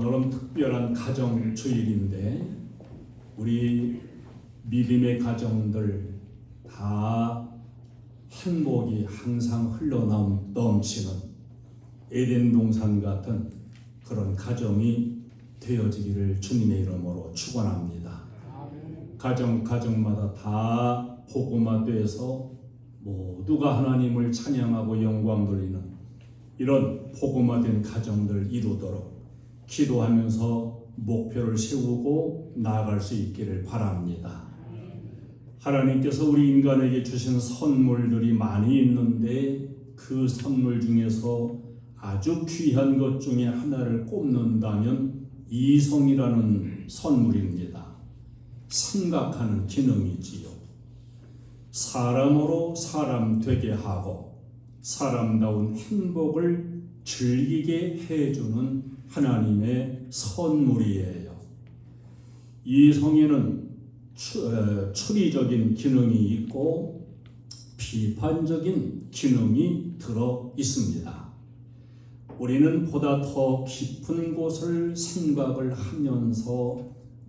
오늘은 특별한 가정 주일인데 우리 믿음의 가정들 다 행복이 항상 흘러넘치는 에덴 동산 같은 그런 가정이 되어지기를 주님의 이름으로 축원합니다. 가정마다 다 복음화돼서 모두가 하나님을 찬양하고 영광 돌리는 이런 복음화된 가정들 이루도록 기도하면서 목표를 세우고 나아갈 수 있기를 바랍니다. 하나님께서 우리 인간에게 주신 선물들이 많이 있는데 그 선물 중에서 아주 귀한 것 중에 하나를 꼽는다면 이성이라는 선물입니다. 생각하는 기능이지요. 사람으로 사람 되게 하고 사람다운 행복을 즐기게 해주는 하나님의 선물이에요. 이성에는 추리적인 기능이 있고 비판적인 기능이 들어 있습니다. 우리는 보다 더 깊은 곳을 생각을 하면서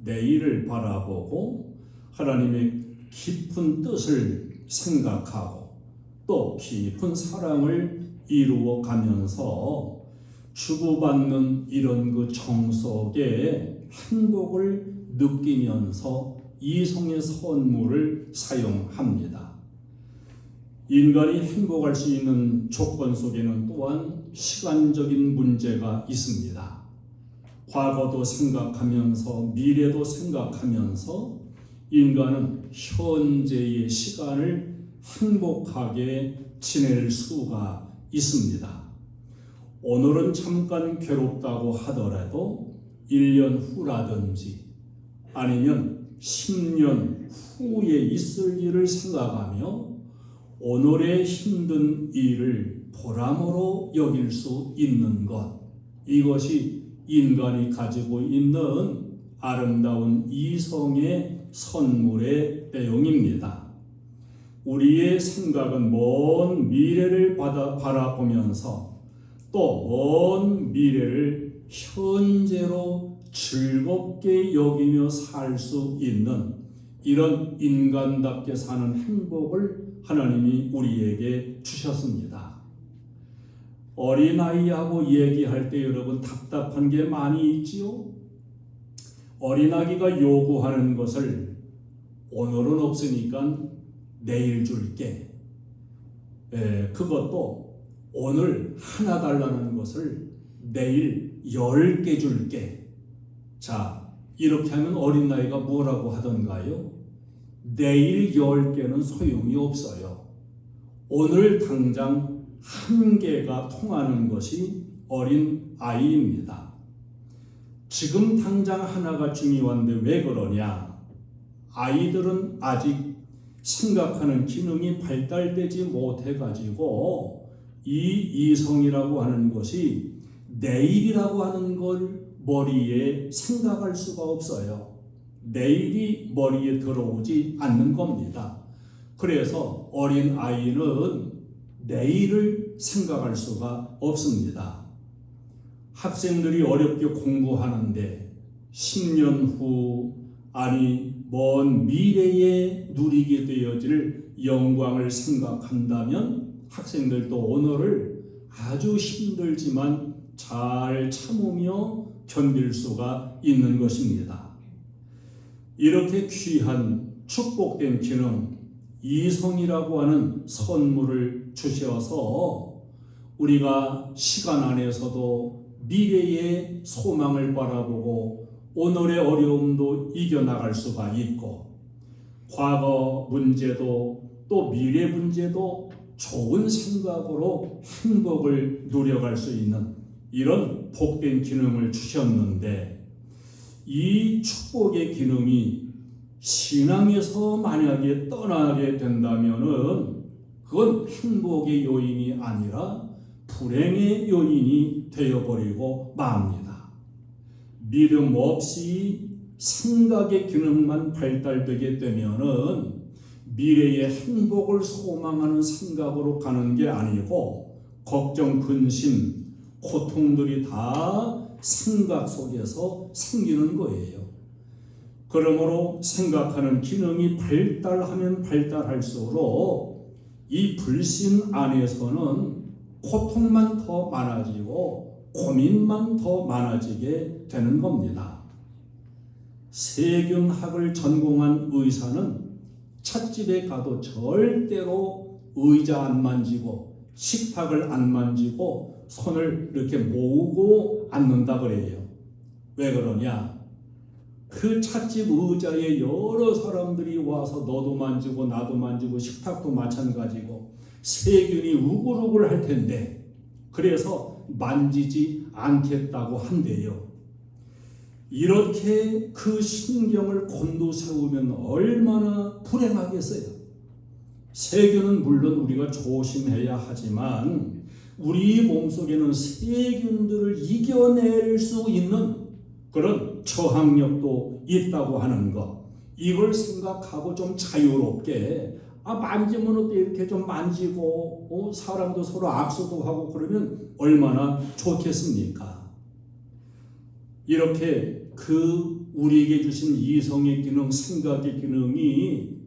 내일을 바라보고 하나님의 깊은 뜻을 생각하고 또 깊은 사랑을 이루어 가면서 주고받는 이런 그 정석의 행복을 느끼면서 이성의 선물을 사용합니다. 인간이 행복할 수 있는 조건 속에는 또한 시간적인 문제가 있습니다. 과거도 생각하면서 미래도 생각하면서 인간은 현재의 시간을 행복하게 지낼 수가 있습니다. 오늘은 잠깐 괴롭다고 하더라도 1년 후라든지 아니면 10년 후에 있을 일을 생각하며 오늘의 힘든 일을 보람으로 여길 수 있는 것, 이것이 인간이 가지고 있는 아름다운 이성의 선물의 내용입니다. 우리의 생각은 먼 미래를 바라보면서 또 먼 미래를 현재로 즐겁게 여기며 살 수 있는 이런 인간답게 사는 행복을 하나님이 우리에게 주셨습니다. 어린아이하고 얘기할 때 여러분 답답한 게 많이 있지요? 어린아기가 요구하는 것을 오늘은 없으니까 내일 줄게. 그것도 오늘 하나 달라는 것을 내일 10개 줄게. 자, 이렇게 하면 어린아이가 뭐라고 하던가요? 내일 10개는 소용이 없어요. 오늘 당장 1개가 통하는 것이 어린아이입니다. 지금 당장 하나가 중요한데 왜 그러냐? 아이들은 아직 생각하는 기능이 발달되지 못해가지고 이 이성이라고 하는 것이 내일이라고 하는 걸 머리에 생각할 수가 없어요. 내일이 머리에 들어오지 않는 겁니다. 그래서 어린 아이는 내일을 생각할 수가 없습니다. 학생들이 어렵게 공부하는데 10년 후 아니 먼 미래에 누리게 되어질 영광을 생각한다면 학생들도 오늘을 아주 힘들지만 잘 참으며 견딜 수가 있는 것입니다. 이렇게 귀한 축복된 기능, 이성이라고 하는 선물을 주셔서 우리가 시간 안에서도 미래의 소망을 바라보고 오늘의 어려움도 이겨나갈 수가 있고 과거 문제도 또 미래 문제도 좋은 생각으로 행복을 누려갈 수 있는 이런 복된 기능을 주셨는데 이 축복의 기능이 신앙에서 만약에 떠나게 된다면은 그건 행복의 요인이 아니라 불행의 요인이 되어버리고 맙니다. 믿음 없이 생각의 기능만 발달되게 되면은 미래의 행복을 소망하는 생각으로 가는 게 아니고 걱정, 근심, 고통들이 다 생각 속에서 생기는 거예요. 그러므로 생각하는 기능이 발달하면 발달할수록 이 불신 안에서는 고통만 더 많아지고 고민만 더 많아지게 되는 겁니다. 세균학을 전공한 의사는 찻집에 가도 절대로 의자 안 만지고 식탁을 안 만지고 손을 이렇게 모으고 앉는다 그래요. 왜 그러냐? 그 찻집 의자에 여러 사람들이 와서 너도 만지고 나도 만지고 식탁도 마찬가지고 세균이 우글우글 할 텐데 그래서 만지지 않겠다고 한대요. 이렇게 그 신경을 곤두세우면 얼마나 불행하겠어요. 세균은 물론 우리가 조심해야 하지만 우리 몸속에는 세균들을 이겨낼 수 있는 그런 저항력도 있다고 하는 것, 이걸 생각하고 좀 자유롭게 만지면 어때 이렇게 좀 만지고 사람도 서로 악수도 하고 그러면 얼마나 좋겠습니까? 이렇게 그 우리에게 주신 이성의 기능, 생각의 기능이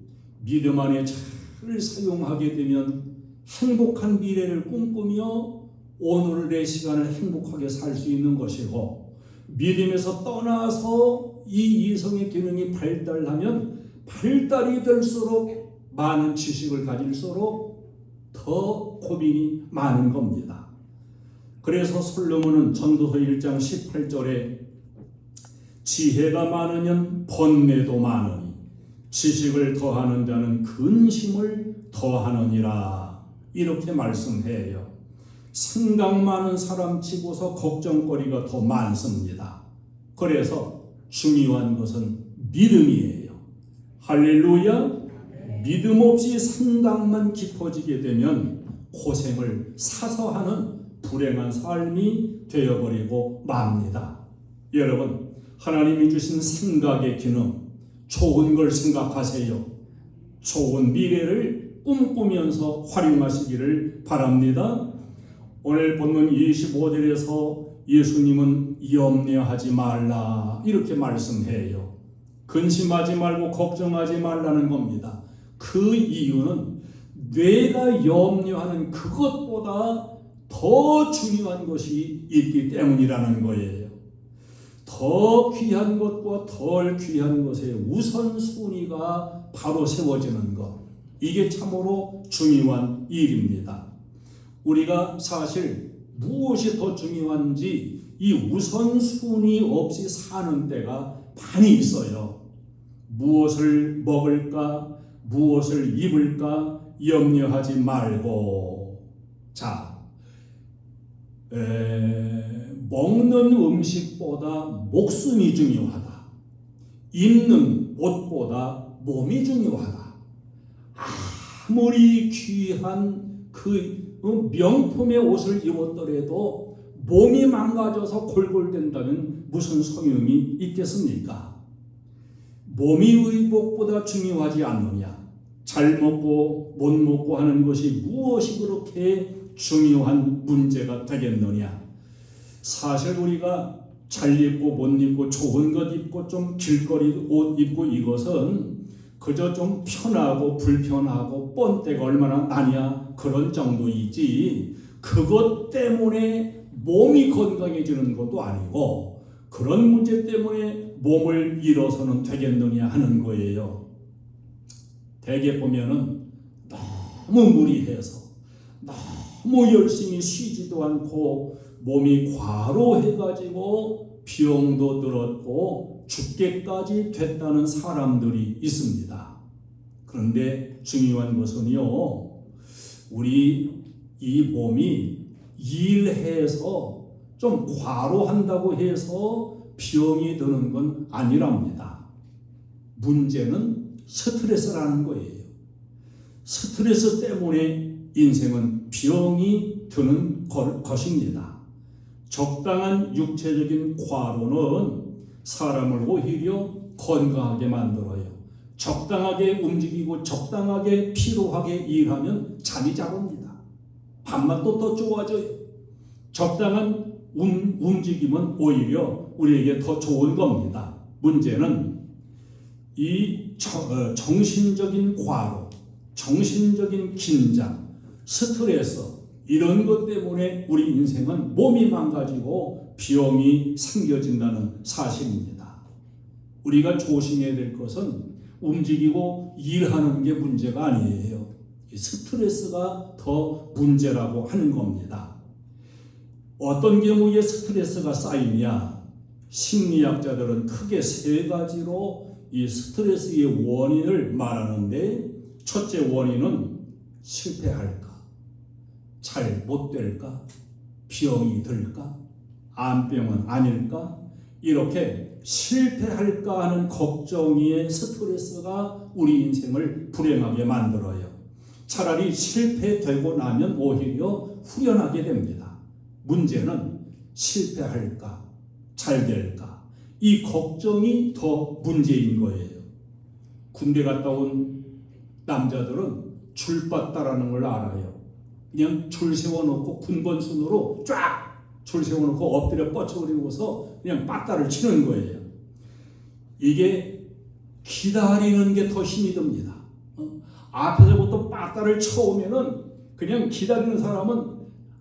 믿음 안에 잘 사용하게 되면 행복한 미래를 꿈꾸며 오늘의 시간을 행복하게 살 수 있는 것이고, 믿음에서 떠나서 이 이성의 기능이 발달하면 발달이 될수록 많은 지식을 가질수록 더 고민이 많은 겁니다. 그래서 솔로몬은 전도서 1장 18절에 지혜가 많으면 번뇌도 많으니 지식을 더하는 자는 근심을 더하느니라, 이렇게 말씀해요. 생각 많은 사람 치고서 걱정거리가 더 많습니다. 그래서 중요한 것은 믿음이에요. 할렐루야. 믿음 없이 생각만 깊어지게 되면 고생을 사서 하는 불행한 삶이 되어버리고 맙니다. 여러분, 하나님이 주신 생각의 기능, 좋은 걸 생각하세요. 좋은 미래를 꿈꾸면서 활용하시기를 바랍니다. 오늘 본문 25절에서 예수님은 염려하지 말라 이렇게 말씀해요. 근심하지 말고 걱정하지 말라는 겁니다. 그 이유는 뇌가 염려하는 그것보다 더 중요한 것이 있기 때문이라는 거예요. 더 귀한 것과 덜 귀한 것의 우선순위가 바로 세워지는 것, 이게 참으로 중요한 일입니다. 우리가 사실 무엇이 더 중요한지 이 우선순위 없이 사는 때가 많이 있어요. 무엇을 먹을까, 무엇을 입을까 염려하지 말고, 먹는 음식보다 목숨이 중요하다. 입는 옷보다 몸이 중요하다. 아무리 귀한 그 명품의 옷을 입었더라도 몸이 망가져서 골골댄다면 무슨 소용이 있겠습니까? 몸이 의복보다 중요하지 않느냐? 잘 먹고 못 먹고 하는 것이 무엇이 그렇게 중요한 문제가 되겠느냐? 사실 우리가 잘 입고 못 입고 좋은 것 입고 좀 길거리 옷 입고 이것은 그저 좀 편하고 불편하고 본때가 얼마나 나냐 그런 정도이지, 그것 때문에 몸이 건강해지는 것도 아니고 그런 문제 때문에 몸을 잃어서는 되겠느냐 하는 거예요. 대개 보면은 너무 무리해서 너무 열심히 쉬지도 않고 몸이 과로해가지고 병도 들었고 죽게까지 됐다는 사람들이 있습니다. 그런데 중요한 것은요, 우리 이 몸이 일해서 좀 과로한다고 해서 병이 드는 건 아니랍니다. 문제는 스트레스라는 거예요. 스트레스 때문에 인생은 병이 드는 것입니다. 적당한 육체적인 과로는 사람을 오히려 건강하게 만들어요. 적당하게 움직이고 적당하게 피로하게 일하면 잠이 잘 옵니다. 밥맛도 더 좋아져요. 적당한 움직이면 오히려 우리에게 더 좋은 겁니다. 문제는 이 정신적인 과로, 정신적인 긴장, 스트레스 이런 것 때문에 우리 인생은 몸이 망가지고 병이 생겨진다는 사실입니다. 우리가 조심해야 될 것은 움직이고 일하는 게 문제가 아니에요. 스트레스가 더 문제라고 하는 겁니다. 어떤 경우에 스트레스가 쌓이냐? 심리학자들은 크게 세 가지로 이 스트레스의 원인을 말하는데, 첫째 원인은 실패할까? 잘 못 될까? 병이 들까? 암병은 아닐까? 이렇게 실패할까 하는 걱정의 스트레스가 우리 인생을 불행하게 만들어요. 차라리 실패되고 나면 오히려 후련하게 됩니다. 문제는 실패할까? 잘 될까? 이 걱정이 더 문제인 거예요. 군대 갔다 온 남자들은 줄 봤다라는 걸 알아요. 그냥 줄 세워놓고 군번순으로 쫙 줄 세워놓고 엎드려 뻗쳐버리고서 그냥 빠따를 치는 거예요. 이게 기다리는 게 더 힘이 듭니다. 앞에서부터 빠따를 쳐오면은 그냥 기다리는 사람은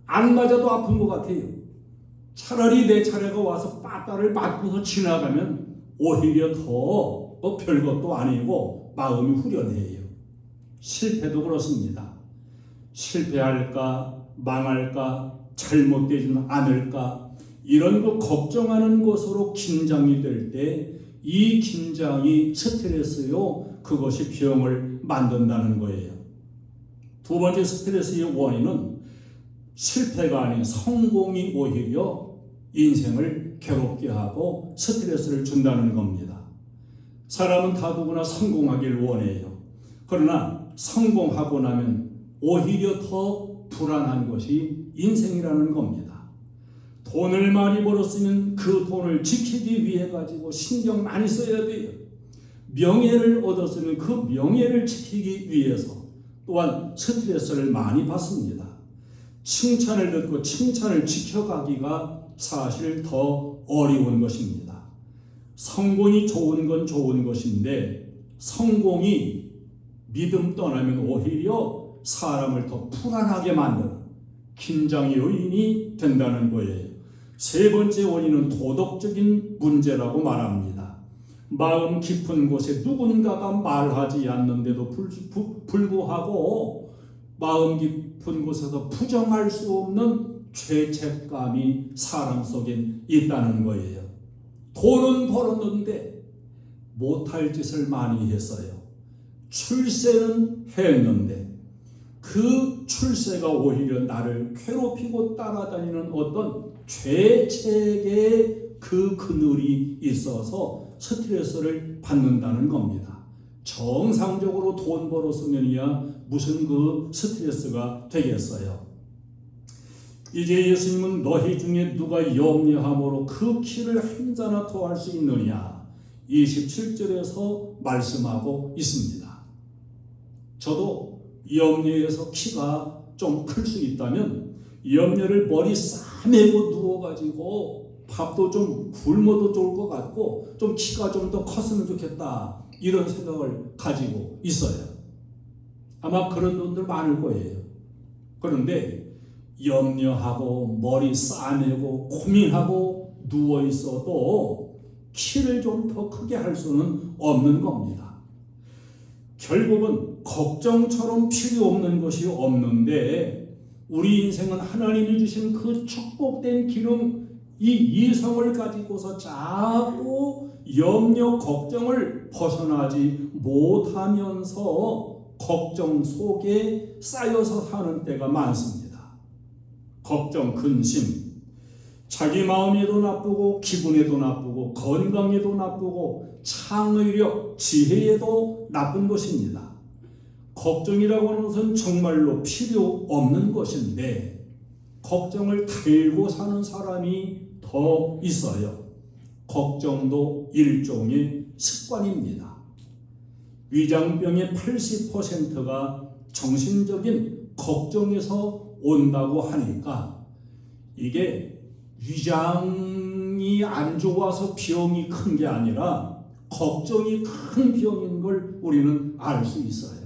안 맞아도 아픈 것 같아요. 차라리 내 차례가 와서 빠따를 맞고서 지나가면 오히려 더 별것도 아니고 마음이 후련해요. 실패도 그렇습니다. 실패할까, 망할까, 잘못되지는 않을까, 이런 거 걱정하는 것으로 긴장이 될 때 이 긴장이 스트레스요, 그것이 병을 만든다는 거예요. 두 번째 스트레스의 원인은 실패가 아닌 성공이 오히려 인생을 괴롭게 하고 스트레스를 준다는 겁니다. 사람은 다 누구나 성공하길 원해요. 그러나 성공하고 나면 오히려 더 불안한 것이 인생이라는 겁니다. 돈을 많이 벌었으면 그 돈을 지키기 위해 가지고 신경 많이 써야 돼요. 명예를 얻었으면 그 명예를 지키기 위해서 또한 스트레스를 많이 받습니다. 칭찬을 듣고 칭찬을 지켜가기가 사실 더 어려운 것입니다. 성공이 좋은 건 좋은 것인데 성공이 믿음 떠나면 오히려 사람을 더 불안하게 만드는 긴장의 요인이 된다는 거예요. 세 번째 원인은 도덕적인 문제라고 말합니다. 마음 깊은 곳에 누군가가 말하지 않는데도 불구하고 마음 깊은 곳에서 부정할 수 없는 죄책감이 사람 속에 있다는 거예요. 돈은 벌었는데 못할 짓을 많이 했어요. 출세는 했는데 그 출세가 오히려 나를 괴롭히고 따라다니는 어떤 죄책의 그 그늘이 있어서 스트레스를 받는다는 겁니다. 정상적으로 돈 벌었으면이야 무슨 그 스트레스가 되겠어요. 이제 예수님은 너희 중에 누가 염려함으로 그 키를 한 자나 더할 수 있느냐 27절에서 말씀하고 있습니다. 저도 염려해서 키가 좀 클 수 있다면 염려를 머리 싸매고 누워가지고 밥도 좀 굶어도 좋을 것 같고 좀 키가 좀 더 컸으면 좋겠다 이런 생각을 가지고 있어요. 아마 그런 분들 많을 거예요. 그런데 염려하고 머리 싸매고 고민하고 누워 있어도 키를 좀 더 크게 할 수는 없는 겁니다. 결국은 걱정처럼 필요 없는 것이 없는데 우리 인생은 하나님이 주신 그 축복된 기름 이 이성을 가지고서 자꾸 염려 걱정을 벗어나지 못하면서 걱정 속에 쌓여서 사는 때가 많습니다. 걱정, 근심, 자기 마음에도 나쁘고 기분에도 나쁘고 건강에도 나쁘고 창의력, 지혜에도 나쁜 것입니다. 걱정이라고 하는 것은 정말로 필요 없는 것인데 걱정을 달고 사는 사람이 더 있어요. 걱정도 일종의 습관입니다. 위장병의 80%가 정신적인 걱정에서 온다고 하니까 이게 위장이 안 좋아서 병이 큰 게 아니라 걱정이 큰 병인 걸 우리는 알 수 있어요.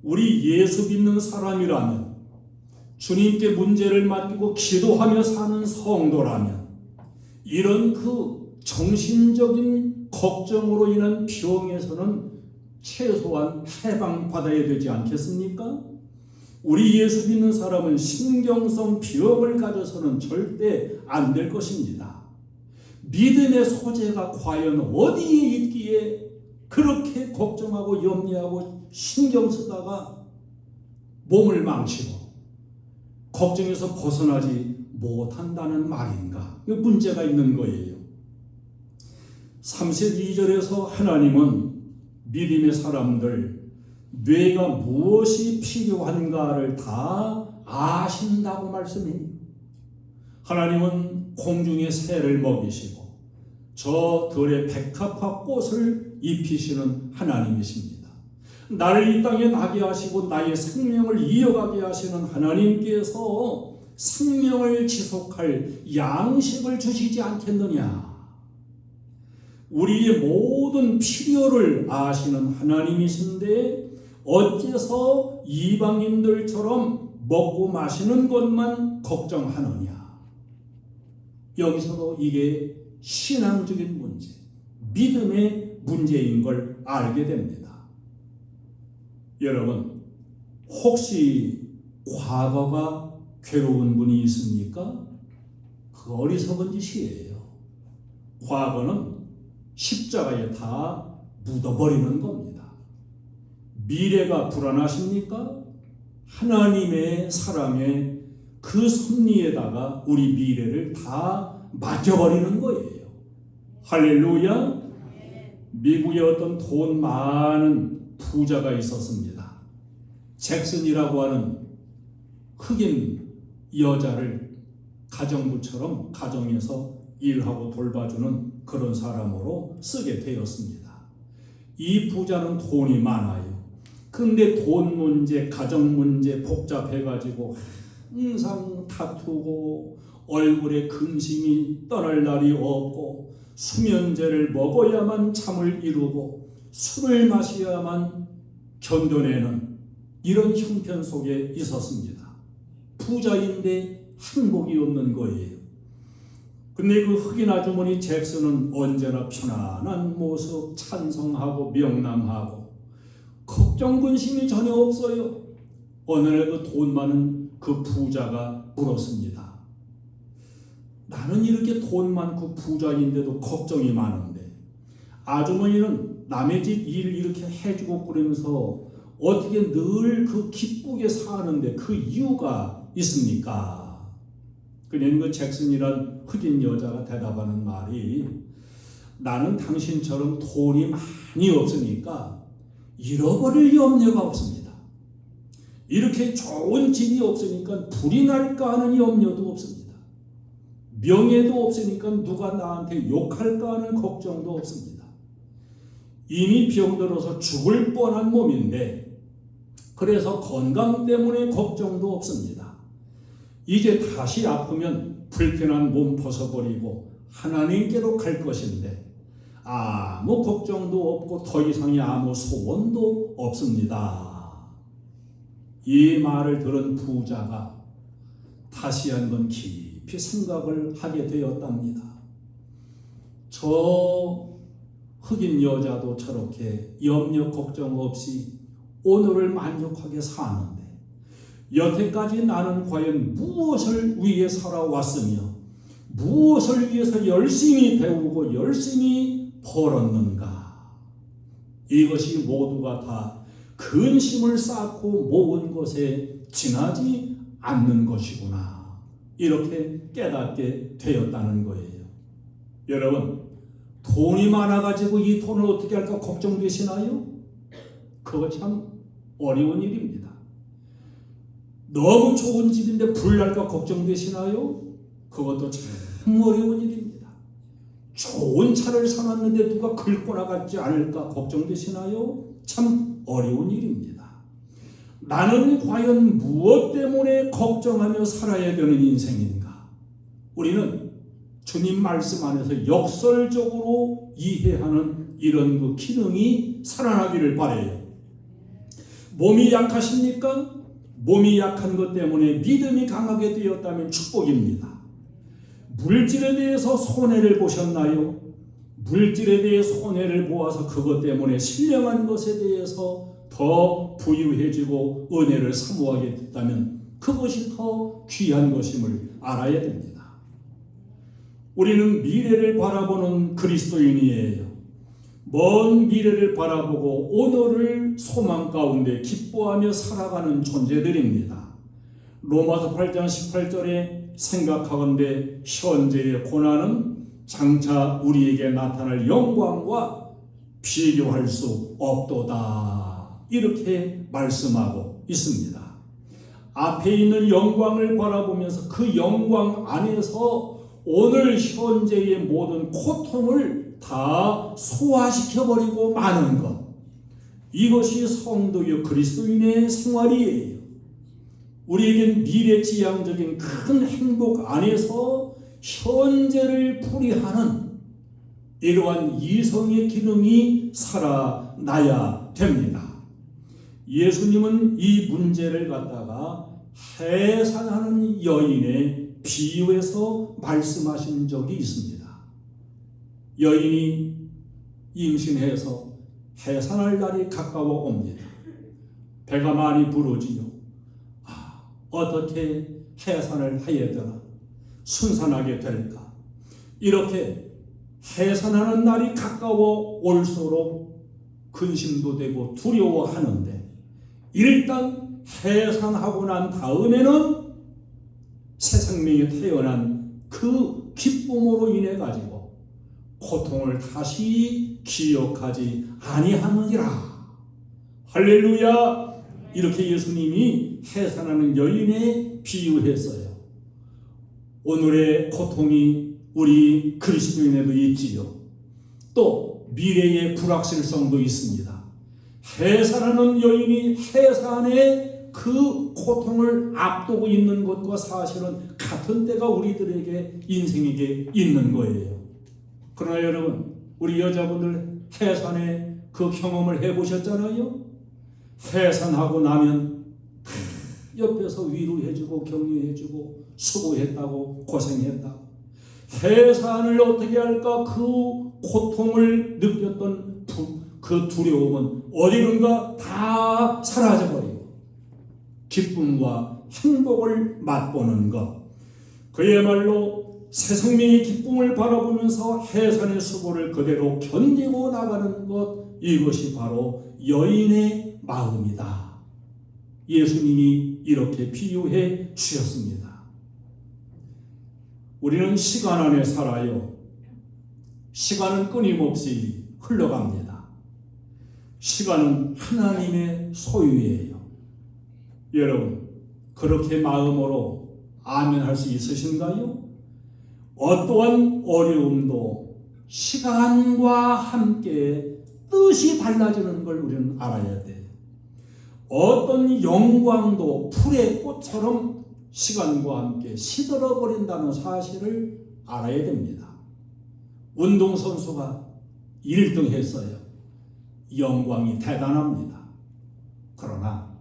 우리 예수 믿는 사람이라면, 주님께 문제를 맡기고 기도하며 사는 성도라면, 이런 그 정신적인 걱정으로 인한 병에서는 최소한 해방받아야 되지 않겠습니까? 우리 예수 믿는 사람은 신경성 병을 가져서는 절대 안 될 것입니다. 믿음의 소재가 과연 어디에 있기에 그렇게 걱정하고 염려하고 신경 쓰다가 몸을 망치고 걱정에서 벗어나지 못한다는 말인가? 문제가 있는 거예요. 32절에서 하나님은 믿음의 사람들 뇌가 무엇이 필요한가를 다 아신다고 말씀해요. 하나님은 공중의 새를 먹이시고 저 들의 백합화 꽃을 입히시는 하나님이십니다. 나를 이 땅에 나게 하시고 나의 생명을 이어가게 하시는 하나님께서 생명을 지속할 양식을 주시지 않겠느냐. 우리의 모든 필요를 아시는 하나님이신데 어째서 이방인들처럼 먹고 마시는 것만 걱정하느냐. 여기서도 이게 신앙적인 문제, 믿음의 문제인 걸 알게 됩니다. 여러분, 혹시 과거가 괴로운 분이 있습니까? 그 어리석은 짓이에요. 과거는 십자가에 다 묻어버리는 겁니다. 미래가 불안하십니까? 하나님의 사랑에 그 섭리에다가 우리 미래를 다 맡겨버리는 거예요. 할렐루야. 미국에 어떤 돈 많은 부자가 있었습니다. 잭슨이라고 하는 흑인 여자를 가정부처럼 가정에서 일하고 돌봐주는 그런 사람으로 쓰게 되었습니다. 이 부자는 돈이 많아요. 근데 돈 문제, 가정 문제 복잡해가지고 항상 다투고 얼굴에 근심이 떠날 날이 없고 수면제를 먹어야만 잠을 이루고 술을 마셔야만 견뎌내는 이런 형편 속에 있었습니다. 부자인데 행복이 없는 거예요. 근데 그 흑인 아주머니 잭슨은 언제나 편안한 모습, 찬성하고 명랑하고 걱정 근심이 전혀 없어요. 어느 날 그 돈 많은 그 부자가 물었습니다. 나는 이렇게 돈 많고 부자인데도 걱정이 많은데 아주머니는 남의 집 일 이렇게 해주고 그러면서 어떻게 늘 그 기쁘게 사는데 그 이유가 있습니까? 그냥 그 잭슨이란 흑인 여자가 대답하는 말이 나는 당신처럼 돈이 많이 없으니까 잃어버릴 염려가 없습니다. 이렇게 좋은 집이 없으니까 불이 날까 하는 염려도 없습니다. 명예도 없으니까 누가 나한테 욕할까 하는 걱정도 없습니다. 이미 병들어서 죽을 뻔한 몸인데 그래서 건강 때문에 걱정도 없습니다. 이제 다시 아프면 불편한 몸 벗어버리고 하나님께로 갈 것인데 아무 걱정도 없고 더 이상의 아무 소원도 없습니다. 이 말을 들은 부자가 다시 한번 깊이 생각을 하게 되었답니다. 저 흑인 여자도 저렇게 염려 걱정 없이 오늘을 만족하게 사는데 여태까지 나는 과연 무엇을 위해 살아왔으며 무엇을 위해서 열심히 배우고 열심히 벌었는가. 이것이 모두가 다 근심을 쌓고 모은 것에 지나지 않는 것이구나. 이렇게 깨닫게 되었다는 거예요. 여러분, 돈이 많아가지고 이 돈을 어떻게 할까 걱정되시나요? 그거 참 어려운 일입니다. 너무 좋은 집인데 불날까 걱정되시나요? 그것도 참 어려운 일입니다. 좋은 차를 사놨는데 누가 긁고 나가지 않을까 걱정되시나요? 참 어려운 일입니다. 나는 과연 무엇 때문에 걱정하며 살아야 되는 인생인가? 우리는 주님 말씀 안에서 역설적으로 이해하는 이런 그 기능이 살아나기를 바라요. 몸이 약하십니까? 몸이 약한 것 때문에 믿음이 강하게 되었다면 축복입니다. 물질에 대해서 손해를 보셨나요? 물질에 대해 손해를 보아서 그것 때문에 신령한 것에 대해서 더 부유해지고 은혜를 사모하게 됐다면 그것이 더 귀한 것임을 알아야 됩니다. 우리는 미래를 바라보는 그리스도인이에요. 먼 미래를 바라보고 오늘을 소망 가운데 기뻐하며 살아가는 존재들입니다. 로마서 8장 18절에 생각하건대 현재의 고난은 장차 우리에게 나타날 영광과 비교할 수 없도다. 이렇게 말씀하고 있습니다. 앞에 있는 영광을 바라보면서 그 영광 안에서 오늘 현재의 모든 고통을 다 소화시켜버리고 마는 것. 이것이 성도의 그리스도인의 생활이에요. 우리에겐 미래지향적인 큰 행복 안에서 현재를 풀이하는 이러한 이성의 기능이 살아나야 됩니다. 예수님은 이 문제를 갖다가 해산하는 여인의 비유에서 말씀하신 적이 있습니다. 여인이 임신해서 해산할 날이 가까워 옵니다. 배가 많이 부르지요. 어떻게 해산을 해야 되나? 순산하게 될까? 이렇게 해산하는 날이 가까워 올수록 근심도 되고 두려워하는데 일단 해산하고 난 다음에는 새 생명이 태어난 그 기쁨으로 인해 가지고 고통을 다시 기억하지 아니하느니라. 할렐루야. 이렇게 예수님이 해산하는 여인에 비유했어요. 오늘의 고통이 우리 그리스도인에도 있지요. 또 미래의 불확실성도 있습니다. 해산하는 여인이 해산의 그 고통을 앞두고 있는 것과 사실은 같은 때가 우리들에게 인생에게 있는 거예요. 그러나 여러분, 우리 여자분들 해산의 그 경험을 해보셨잖아요. 해산하고 나면 옆에서 위로해주고 격려해주고 수고했다고 고생했다. 해산을 어떻게 할까? 그 고통을 느꼈던 그 두려움은 어디론가 다 사라져버리고 기쁨과 행복을 맛보는 것. 그야말로 새 생명의 기쁨을 바라보면서 해산의 수고를 그대로 견디고 나가는 것, 이것이 바로 여인의 마음이다. 예수님이 이렇게 비유해 주셨습니다. 우리는 시간 안에 살아요. 시간은 끊임없이 흘러갑니다. 시간은 하나님의 소유예요. 여러분, 그렇게 마음으로 아멘할 수 있으신가요? 어떠한 어려움도 시간과 함께 뜻이 달라지는 걸 우리는 알아야 돼요. 어떤 영광도 풀의 꽃처럼 시간과 함께 시들어버린다는 사실을 알아야 됩니다. 운동선수가 1등 했어요. 영광이 대단합니다. 그러나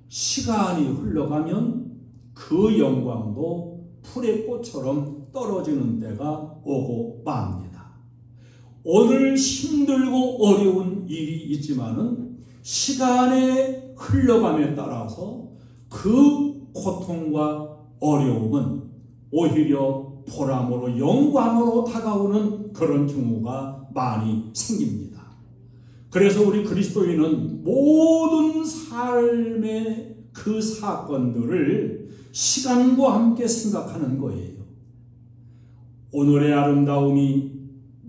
시간이 흘러가면 그 영광도 풀의 꽃처럼 떨어지는 때가 오고 맙니다. 오늘 힘들고 어려운 일이 있지만은 시간의 흘러감에 따라서 그 고통과 어려움은 오히려 보람으로 영광으로 다가오는 그런 경우가 많이 생깁니다. 그래서 우리 그리스도인은 모든 삶의 그 사건들을 시간과 함께 생각하는 거예요. 오늘의 아름다움이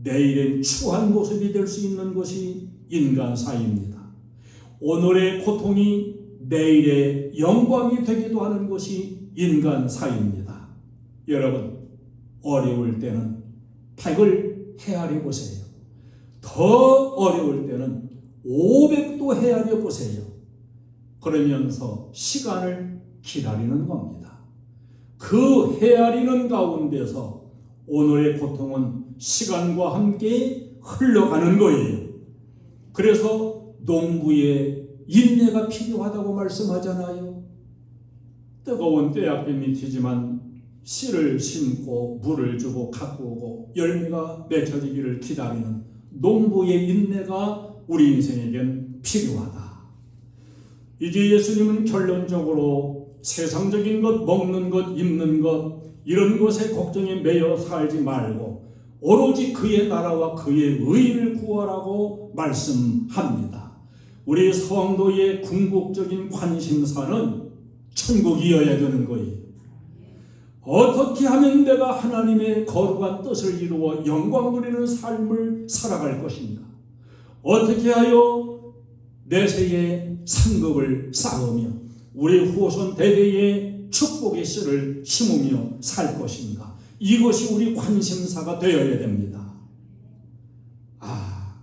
내일의 추한 모습이 될 수 있는 것이 인간사입니다. 오늘의 고통이 내일의 영광이 되기도 하는 것이 인간사입니다. 여러분, 어려울 때는 100을 헤아려 보세요. 더 어려울 때는 500도 헤아려 보세요. 그러면서 시간을 기다리는 겁니다. 그 헤아리는 가운데서 오늘의 고통은 시간과 함께 흘러가는 거예요. 그래서 농부의 인내가 필요하다고 말씀하잖아요. 뜨거운 떼약볕 밑이지만 씨를 심고 물을 주고 가꾸고 열매가 맺혀지기를 기다리는 농부의 인내가 우리 인생에겐 필요하다. 이제 예수님은 결론적으로 세상적인 것, 먹는 것, 입는 것 이런 것에 걱정에 매여 살지 말고 오로지 그의 나라와 그의 의를 구하라고 말씀합니다. 우리 성도의 궁극적인 관심사는 천국이어야 되는 거예요. 어떻게 하면 내가 하나님의 거룩한 뜻을 이루어 영광 누리는 삶을 살아갈 것인가? 어떻게 하여 내세의 상급을 쌓으며 우리 후손 대대의 축복의 씨를 심으며 살 것인가? 이것이 우리 관심사가 되어야 됩니다.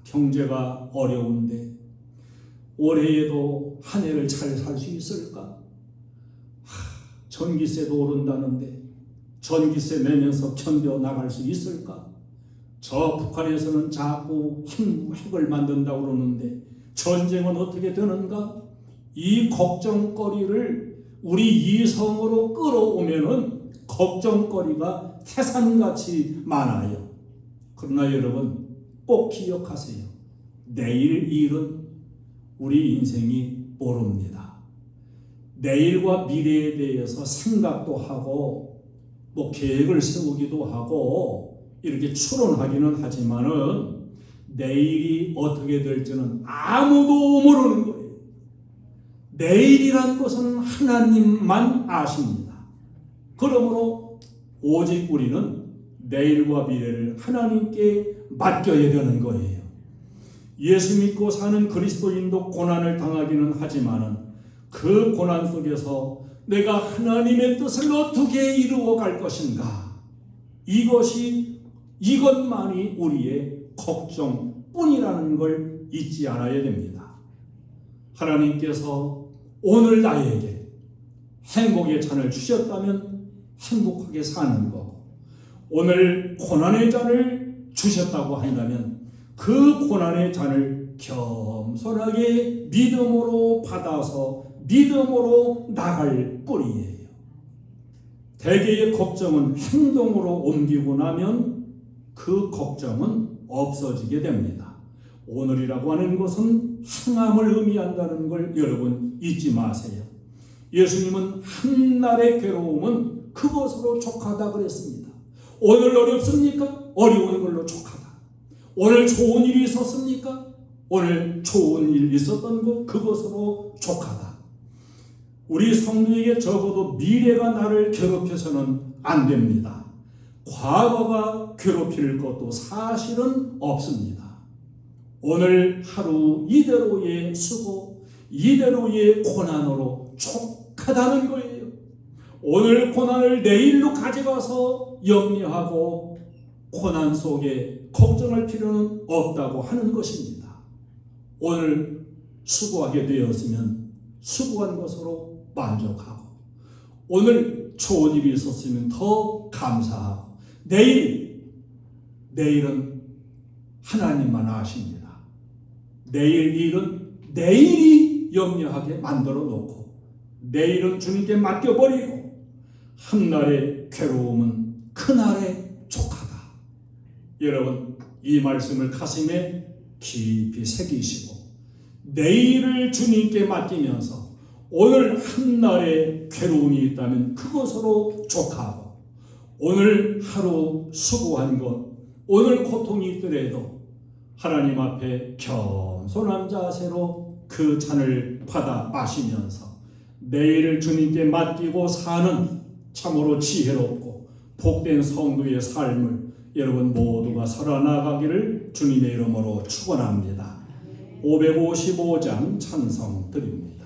경제가 어려운데 올해에도 한 해를 잘 살 수 있을까? 전기세도 오른다는데 전기세 내면서 견뎌 나갈 수 있을까? 저 북한에서는 자꾸 핵을 만든다고 그러는데 전쟁은 어떻게 되는가? 이 걱정거리를 우리 이성으로 끌어오면은 걱정거리가 태산같이 많아요. 그러나 여러분 꼭 기억하세요. 내일 일은 우리 인생이 모릅니다. 내일과 미래에 대해서 생각도 하고 계획을 세우기도 하고 이렇게 추론하기는 하지만은 내일이 어떻게 될지는 아무도 모르는 거예요. 내일이란 것은 하나님만 아십니다. 그러므로 오직 우리는 내일과 미래를 하나님께 맡겨야 되는 거예요. 예수 믿고 사는 그리스도인도 고난을 당하기는 하지만은 그 고난 속에서 내가 하나님의 뜻을 어떻게 이루어 갈 것인가? 이것만이 우리의 걱정뿐이라는 걸 잊지 않아야 됩니다. 하나님께서 오늘 나에게 행복의 잔을 주셨다면 행복하게 사는 거, 오늘 고난의 잔을 주셨다고 한다면 그 고난의 잔을 겸손하게 믿음으로 받아서 믿음으로 나갈 뿐이에요. 대개의 걱정은 행동으로 옮기고 나면 그 걱정은 없어지게 됩니다. 오늘이라고 하는 것은 행함을 의미한다는 걸 여러분 잊지 마세요. 예수님은 한날의 괴로움은 그것으로 족하다 그랬습니다. 오늘 어렵습니까? 어려운 걸로 족하다. 오늘 좋은 일이 있었습니까? 오늘 좋은 일 있었던 것 그것으로 족하다. 우리 성도에게 적어도 미래가 나를 괴롭혀서는 안 됩니다. 과거가 괴롭힐 것도 사실은 없습니다. 오늘 하루 이대로의 수고, 이대로의 고난으로 족하다는 거예요. 오늘 고난을 내일로 가져가서 염려하고 고난 속에 걱정할 필요는 없다고 하는 것입니다. 오늘 수고하게 되었으면 수고한 것으로 만족하고 오늘 좋은 일이 있었으면 더 감사하고 내일은 하나님만 아십니다. 내일 일은 내일이 염려하게 만들어 놓고 내일은 주님께 맡겨버리고 한날의 괴로움은 그날의 족하다. 여러분 이 말씀을 가슴에 깊이 새기시고 내일을 주님께 맡기면서 오늘 한날의 괴로움이 있다면 그것으로 족하고 오늘 하루 수고한 것 오늘 고통이 있더라도 하나님 앞에 겸손한 자세로 그 잔을 받아 마시면서 내일을 주님께 맡기고 사는 참으로 지혜롭고 복된 성도의 삶을 여러분 모두가 살아나가기를 주님의 이름으로 축원합니다. 555장 찬송 드립니다.